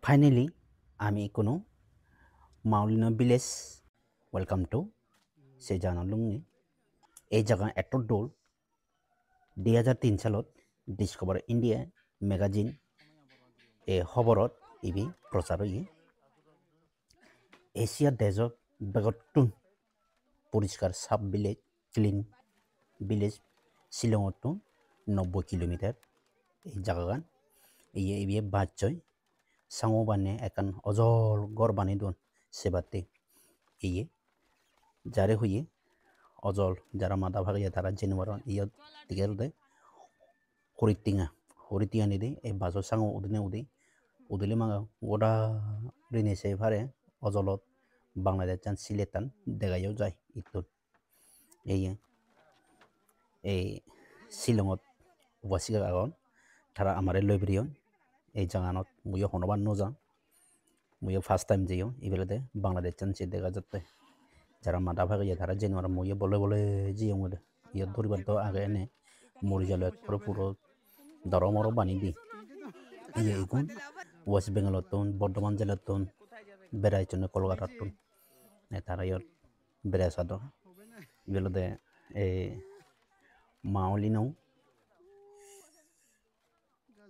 Finally, আমি কোনো মাউলিনা village welcome to সেই জানা লুংনি এই জায়গা এত দূর 2003 সালত ডিসকভার ইন্ডিয়া ম্যাগাজিন এই খবরত ইবি প্রচার হয়ে এশিয়া দেশত বেগতুন পরিষ্কার সাব ভিলেজ ক্লিন ভিলেজ শিলংত 90 কিলোমিটার এই জায়গাগান এই বাচ্চয় sango bane ekan ojol gor bani don sebate iye jare huye ojol jara mada bhage tara jenwaron iyo tigel de horitinga ni de e baso sango udile maga goda rine se phare ojolot bangladesh chan siletan degayo jai itun eye e silongot wasiga agon tara amare loibrion এই জায়গানত মুইও হনবান নজা মুইও first time যাইও ইবেলাতে বাংলাদেশ চান্সে দেখা যাচ্ছে যারা মাথা ভাগে তারা জেনুয়ার মুইও বলে বলে জিও মধ্যে ইয়ে ধরিবার তো আগে এনে মরি জালো একবারে পুরো দরমরো বানি দি ইয়ে এখন ওয়েস্ট বেঙ্গলত তুন বর্ধমান জেলার তুন বেড়াইছনে কলকাতার তুন তারা ইয়র বেড়াই সাদ ইবেলাতে এই মাওলিনাও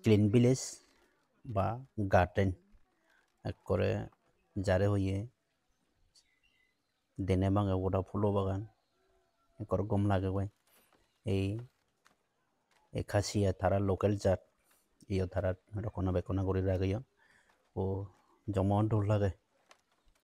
ক্লিন ভিলেজ বা গার্ডেন করে যারে হইয়ে দেনে বাঙে গোটা ফুলো বাগান একর গম লাগে গয় এই খাসিয়া তারা লোকাল জাত ইয় তারা রকনা বেকনা করে রাখিও ও জমা দৌড় লাগে